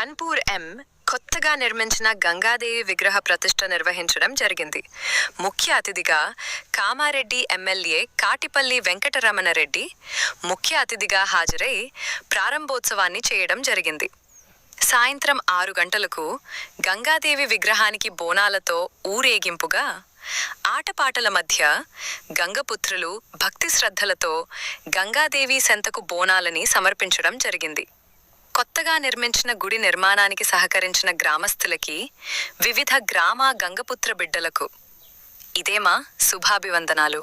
కాన్పూర్ కొత్తగా నిర్మించిన గంగాదేవి విగ్రహ ప్రతిష్ఠ నిర్వహించడం జరిగింది. ముఖ్య అతిథిగా కామారెడ్డి ఎమ్మెల్యే కాటిపల్లి వెంకటరమణరెడ్డి ముఖ్య అతిథిగా హాజరై ప్రారంభోత్సవాన్ని చేయడం జరిగింది. సాయంత్రం 6 గంటలకు గంగాదేవి విగ్రహానికి బోనాలతో ఊరేగింపుగా ఆటపాటల మధ్య గంగపుత్రులు భక్తి శ్రద్ధలతో గంగాదేవి సెంతకు బోనాలని సమర్పించడం జరిగింది. కొత్తగా నిర్మించిన గుడి నిర్మాణానికి సహకరించిన గ్రామస్తులకి, వివిధ గ్రామ గంగపుత్ర బిడ్డలకు ఇదేమా శుభాభివందనాలు.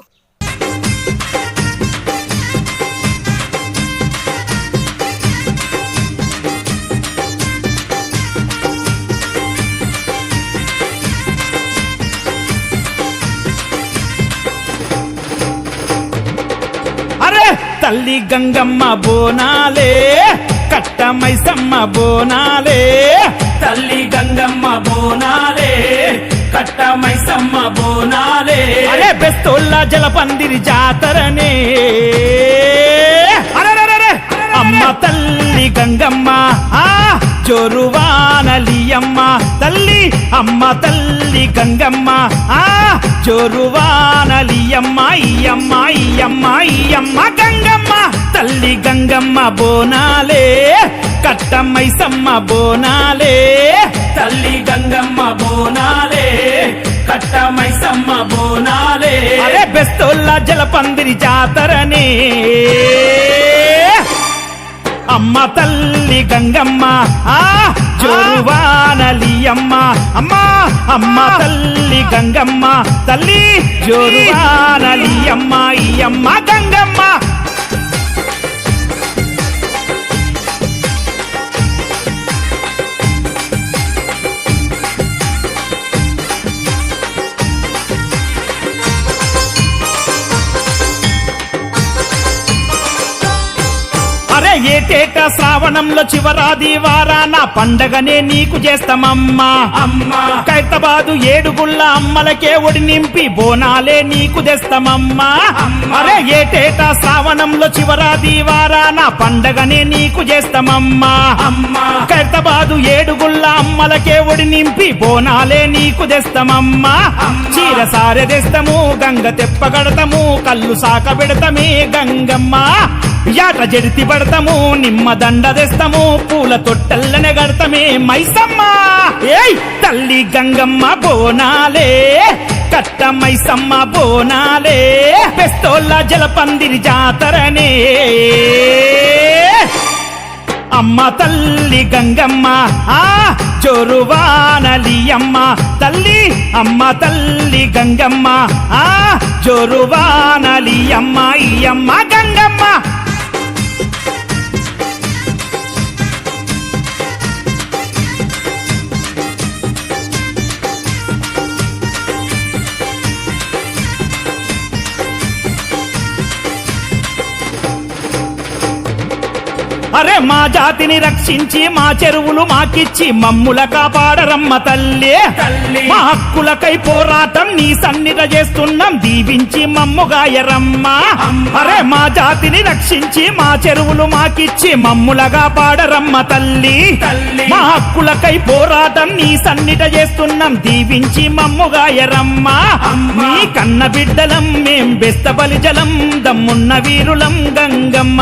అరే తల్లి గంగమ్మ బోనాలే, కట్ట మైసమ్మ బోనాలే, తల్లి గంగమ్మ బోనాలే, కట్ట మైసమ్మ బోనాలే. అరే బెస్తోళ్ళ జలపందిరి జాతరనే. అరే అమ్మ తల్లి గంగమ్మ జోరువానలియమ్మ తల్లి, అమ్మ తల్లి గంగమ్మ జోరువానలియమ్మ, ఇయమ్మ ఇయమ్మ ఇయమ్మ గంగమ్మ. తల్లి గంగమ్మ బోనాలే, కట్ట మైసమ్మ బోనాలే, తల్లి గంగమ్మ బోనాలే, కట్ట మైసమ్మ బోనాలే. అరే బెస్తోళ్ళ జలపందిరి జాతరనే. అమ్మ తల్లి గంగమ్మ జోరువానలియమ్మ, అమ్మ అమ్మ తల్లి గంగమ్మ తల్లి జోరువానలియమ్మ, ఇయమ్మ గంగమ్మ. అరే ఏటేటా శ్రావణంలో చివరాది వారాన పండగనే నీకు చేస్తామమ్మా. అమ్మా ఖైరతాబాదు ఏడుగుళ్ళ అమ్మలకే ఒడి నింపి బోనాలే నీకు తెస్తామమ్మా. అరే ఏటేటా శ్రావణంలో చివరాది వారాన పండగనే నీకు చేస్తామమ్మా. అమ్మా ఖైరతాబాదు ఏడుగుళ్ళ అమ్మలకే ఒడి నింపి బోనాలే నీకు తెస్తామమ్మా. చీర సారె తెస్తాము, గంగ తెప్పగడతాము, కళ్ళు సాక పెడతామే గంగమ్మ. యాట జడితి పడతాము, నిమ్మ దండ తెస్తాము, పూల తొట్టెల్లనే గడతామే మైసమ్మ. ఏయ్ తల్లి గంగమ్మ బోనాలే, కట్ట మైసమ్మ బోనాలే, బెస్తోళ్ళ జలపందిరి జాతరనే. అమ్మ తల్లి గంగమ్మ జోరువానలియమ్మ తల్లి, అమ్మ తల్లి గంగమ్మ జోరువానలియమ్మ, ఇయమ్మ గంగమ్మ. అరే మా జాతిని రక్షించి మా చెరువులు మాకిచ్చి మమ్ముల కాపాడరమ్మ తల్లి. మా హక్కులకై పోరాటం నీ సన్నిధ చేస్తున్నాం, దీవించి మమ్ముగాయరమ్మ. అరే మా జాతిని రక్షించి మా చెరువులు మాకిచ్చి మమ్ముల కాపాడరమ్మ తల్లి. మా హక్కులకై పోరాటం నీ సన్నిధ చేస్తున్నాం, దీవించి మమ్ముగాయరమ్మ. నీ కన్న బిడ్డలం మేం బెస్త బలిజలం, దమ్మున్న వీరులం గంగమ్మ.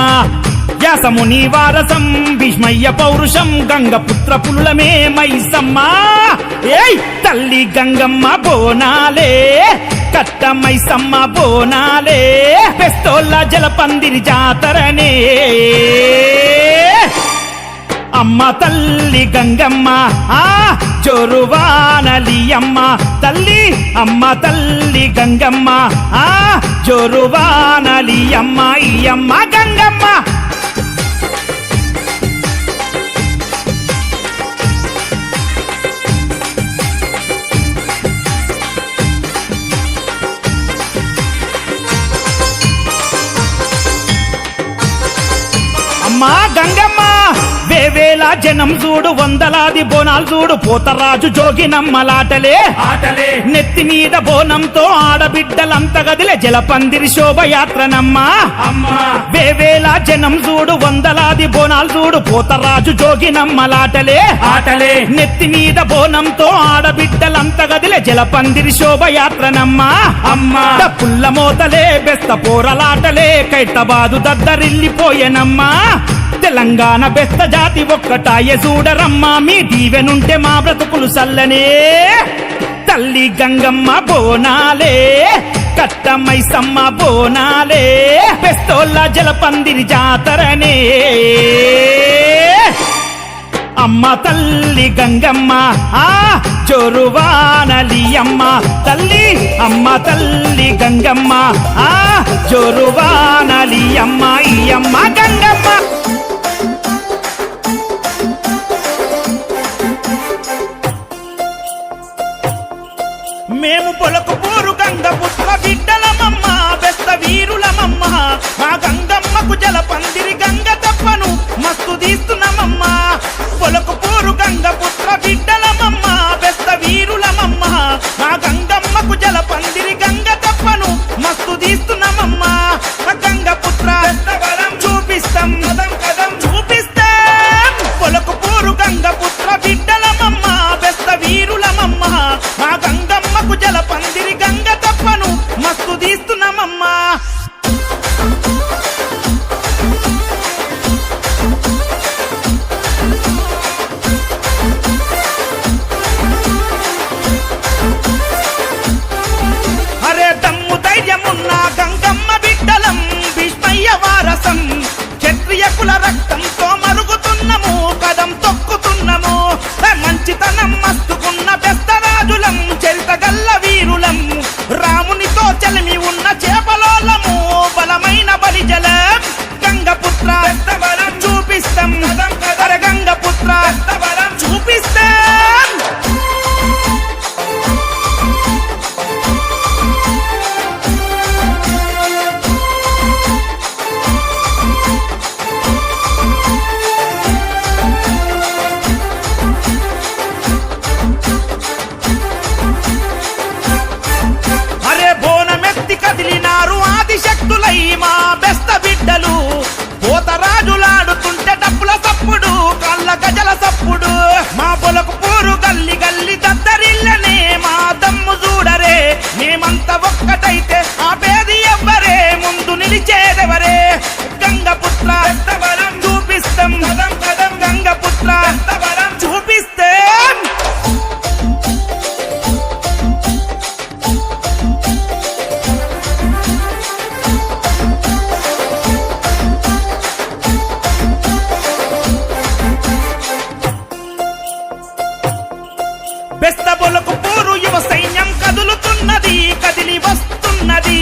వ్యాసముని వారసం భీష్మయ్య పౌరుషం, గంగపుత్ర పులులమే మైసమ్మ. ఏయ్ తల్లి గంగమ్మ బోనాలే, కట్ట మైసమ్మ బోనాలే, బెస్తోళ్ళ జలపందిరి జాతరనే. అమ్మ తల్లి గంగమ్మ జోరువానలియమ్మ తల్లి, అమ్మ తల్లి గంగమ్మ జోరువానలియమ్మ, ఇయమ్మ గంగమ్మ. అమ్మా గంగమ్మ వేవేల వేవేల జనం చూడు వందలాది బోనాలు చూడు పోతరాజు జోగినమ్మలాటలే ఆటలే నెత్తి మీద బోనంతో ఆడబిడ్డలంత గదిలే జలపందిరి శోభయాత్రనమ్మా అమ్మా వేవేల జనం చూడు వందలాది బోనాలు చూడు పోతరాజు జోగినమ్మలాటలే ఆటలే నెత్తి మీద బోనంతో ఆడబిడ్డలంత గదిలే జలపందిరి శోభయాత్రనమ్మా అమ్మా పుల్ల మోతలే బెస్త పోరలాటలే కైతబాదు దద్దరిల్లిపోయెనమ్మా తెలంగాణ బెస్త జాతి ఒక్కటాయే చూడరమ్మా మీ దీవెనుంటే మా బ్రతుకులు సల్లనే తల్లి గంగమ్మ బోనాలే కట్టమైసమ్మ బోనాలే బెస్తోళ్ళ జలపందిరి జాతరనే అమ్మ తల్లి గంగమ్మ ఆ జోరువానలి అమ్మ తల్లి అమ్మ తల్లి గంగమ్మ ఆ జోరువానలి అమ్మ ఈ అమ్మ గంగమ్మ మేము పొలకు పోరు గంగ పుత్ర బిడ్డలమమ్మ బెస్త వీరులమమ్మ మా గంగమ్మకు జలపందిరి గంగ తప్పను మస్తు తీస్తున్నామమ్మ పొలకు పోరు గంగ పుత్ర బిడ్డలమమ్మ బెస్త వీరులమమ్మ మా గంగమ్మకు జలపందిరి గంగ తప్పను మస్తు తీస్తున్నామమ్మ గంగ పుత్ర చూపిస్తాం కదం చూపిస్తాం పొలకు పోరు గంగ పుత్ర బిడ్డలమమ్మ బెస్త వీరులమమ్మ మా గంగమ్మకు జలపందిరి గంగ తప్పను మస్తు తీస్తున్నామమ్మా అరే దమ్ము ధైర్యమున్న గంగమ్మ బిడ్డలం భీష్మయ్య వారసం క్షత్రియ కుల రక్తంతో మరుగుతున్నాము కదం తొక్కుతున్నాము మంచితనం మస్తుకున్న బెస్తరాజులం చరితగల్ల వీరులం రామునితో చలిమి ఉన్న చేపలోలము బలమైన బలిజలం గంగపుత్ర చూపిస్తాం గంగపుత్ర చూపిస్తాం అరే బోనమెత్తి కదిలినారు ఆదిశక్తులై మా బెస్త బిడ్డలు పోతరాజులాడుతుంటే డప్పుల సప్పుడు కళ్ళ గజల సప్పుడు మా పొలకు పూరు గల్లి గల్లి దద్దరిల్లనే మా దమ్ము చూడరే మేమంతా ఒక్కటైతే ఆపేది ఎవ్వరే ముందు నిలిచేదెవరే గంగపుత్ర చూపిస్తాం గంగపుత్ర చూపిస్తాం బెస్తబొలకు పూరు యువ సైన్యం కదులుతున్నది కదిలి వస్తున్నది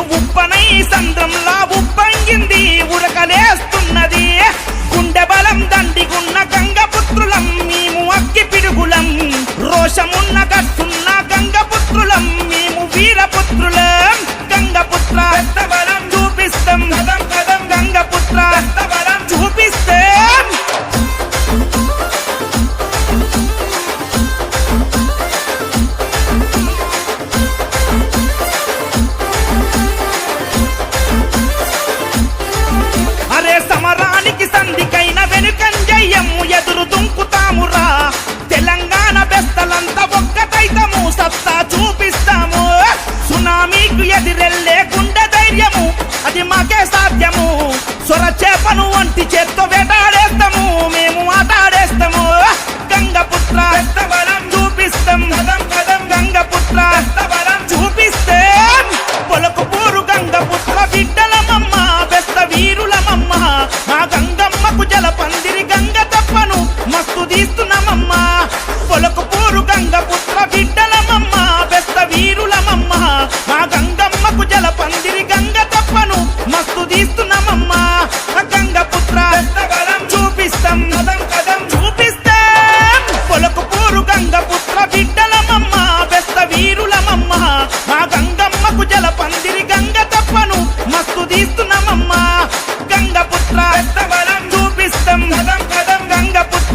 ఉప్పనై సంద్రంలా ఉప్పంగింది ఉరకలేస్తున్నది గుండె బలం దండిగున్న గంగపుత్రులం మేము అగ్గి పిడుగులం రోషమున్న గట్టున్న గంగపుత్రులం మేము వీరపుత్రులం గంగపుత్ర చూపిస్తాం గంగపుత్ర చూపిస్తాం అరే సమరానికి సంధికైన వెనుకంజయ్యము ఎదురు దుంకుతామురా తెలంగాణ బెస్తలంతా ఒక్కటైతము సత్తా చూపిస్తాము సునామీకు ఎదిరెళ్ళే గుండె ధైర్యము అది మాకే సాధ్యము సొర చేపను వంటి చేత్తో వేటాడేస్తాము మేము ఆటాడేస్తాము గంగపుత్ర చూపిస్తాం గంగపుత్ర చూపిస్తాం పొలకు పూరు గంగపుత్ర బిడ్డలమమ్మ బెస్త వీరులమమ్మ మా గంగమ్మకు జలపందిరి గంగ తప్పను మస్తు తీస్తున్నామమ్మా పొలకు పూరు గంగపుత్ర బిడ్డలమమ్మ బెస్త వీరులమమ్మ మా గంగమ్మకు జలపందిరి గంగ తప్పను మస్తు తీస్తున్నామమ్మా గంగపుత్ర చూపిస్తాం చూపిస్తాం పొలకు పూరు గంగపుత్ర బిడ్డలమమ్మ బెస్త వీరులమమ్మ మా గంగమ్మకు జలపందిరి గంగ తప్పను మస్తు తీస్తున్నామమ్మా గంగపుత్ర చూపిస్తాం గంగపుత్ర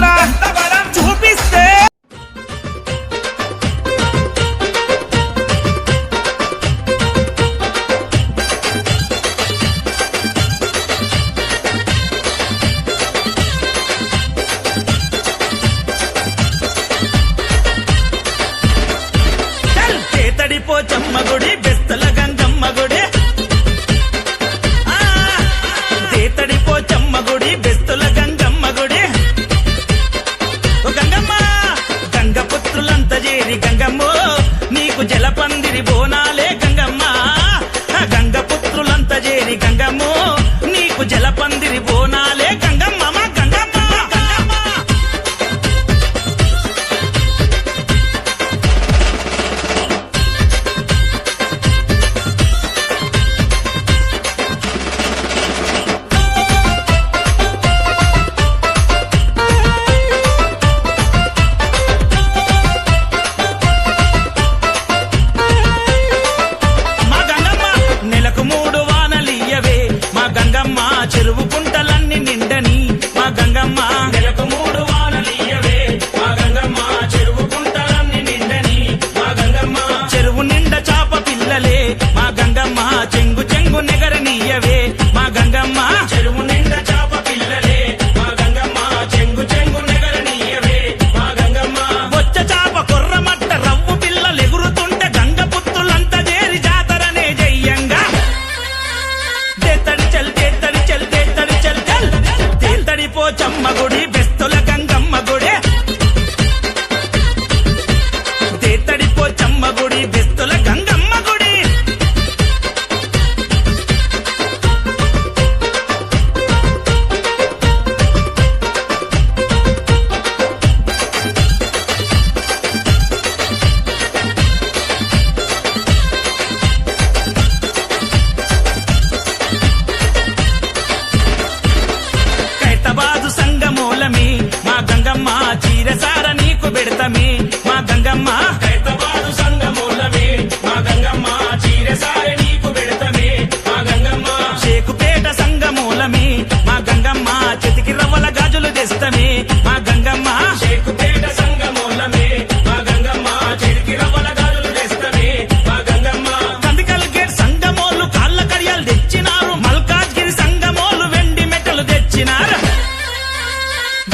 గంగమ్మ హైదరాబాదు సంగమూలమే మా గంగమ్మ చీరసారి నీకు పెడతమే మా గంగమ్మ షేకుపేట సంగమూలమే మా గంగమ్మ చేతికి రవ్వల గాజులు తెస్తమే మా గంగమ్మ షేకుపేట సంగమూలమే మా గంగమ్మ చెడికి రవ్వల గాజులు తెస్తమే మా గంగమ్మ కందికల్ గేట్ సంగమోళ్ళు కాళ్ళ కడియాలు తెచ్చినారు మల్కాజ్గిరి సంగమోళ్ళు వెండి మెట్టలు తెచ్చినారు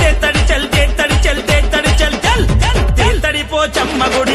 తేతడి చల్ తేతడి చల్ తేతడి చల్ చల్ తేతడి పోచమ్మ గుడి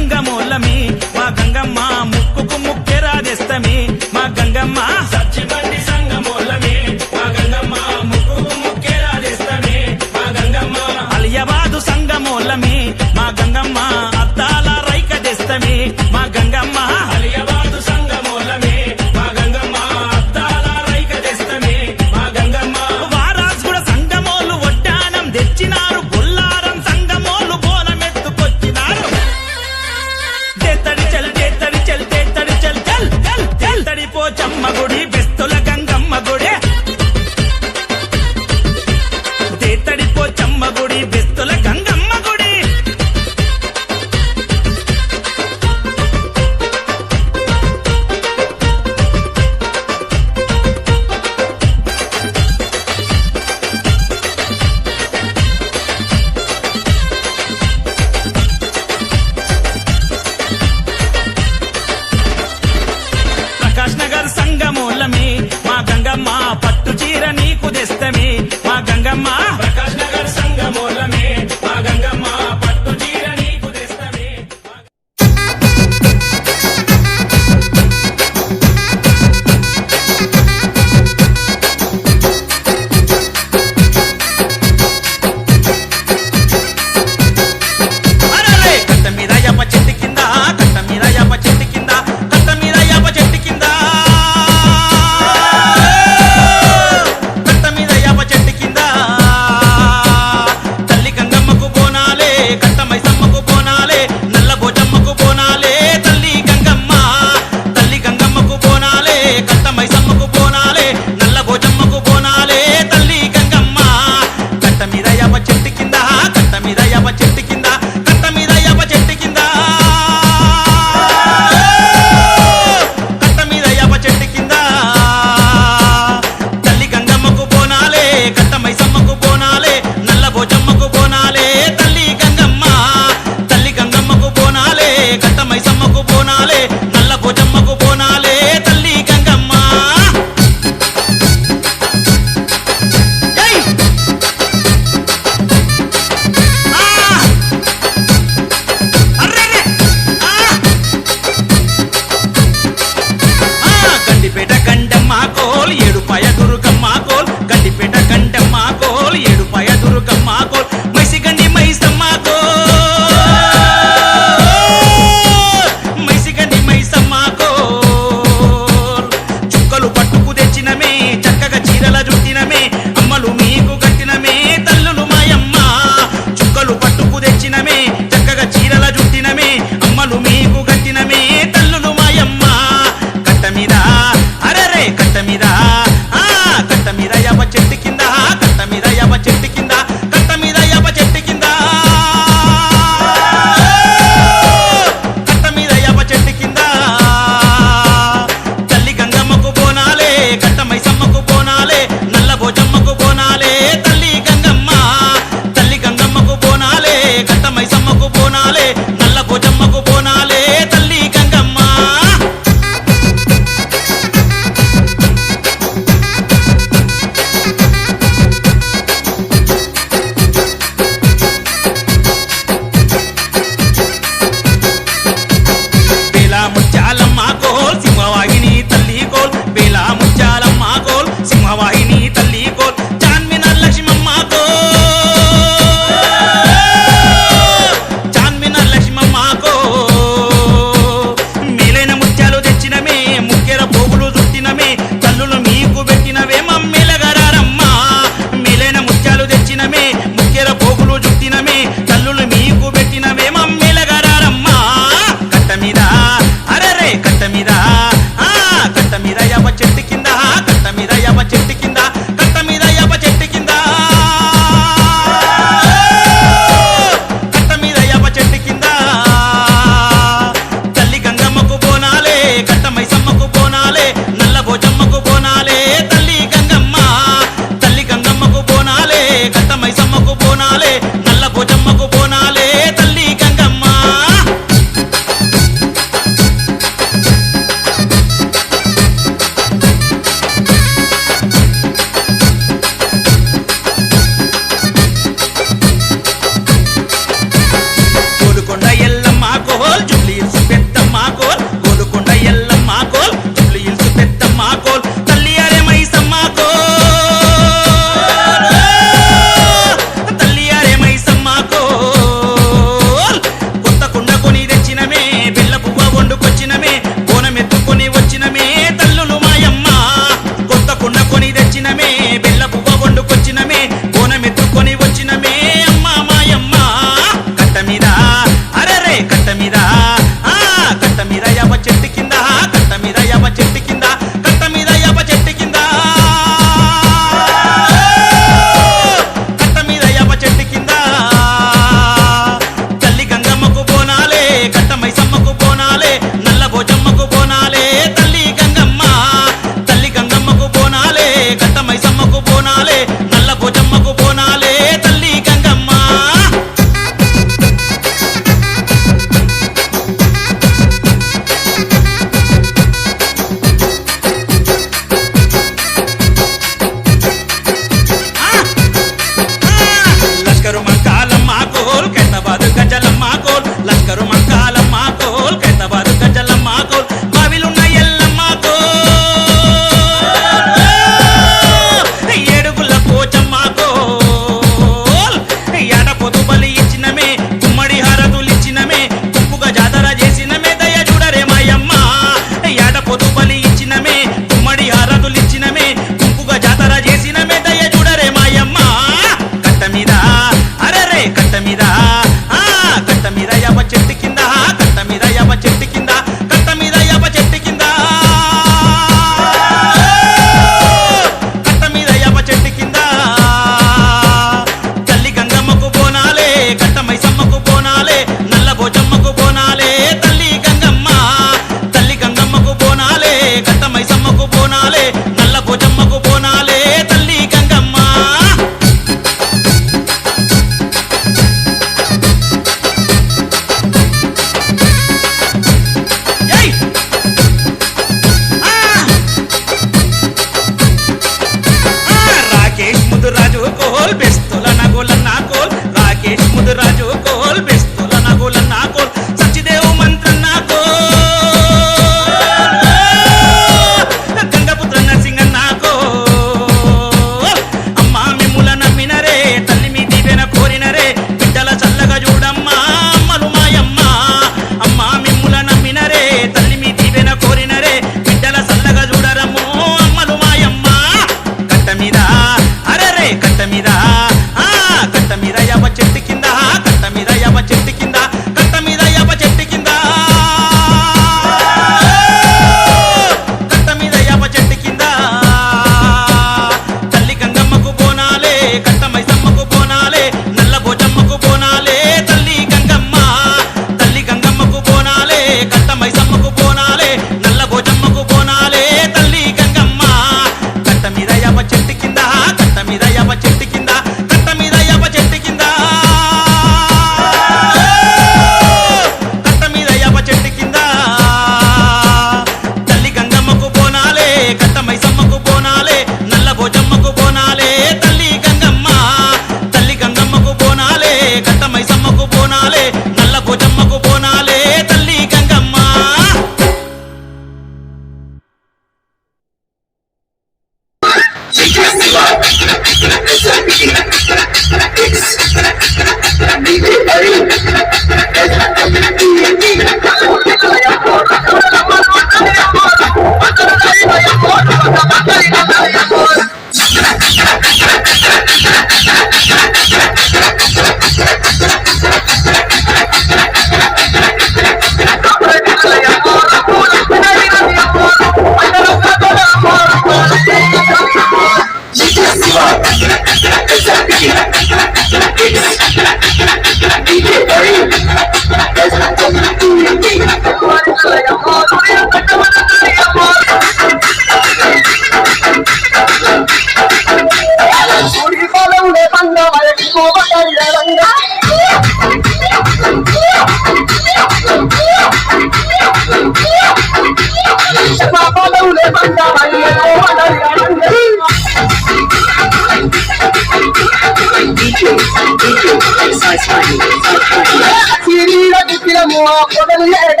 కొడలి ఏట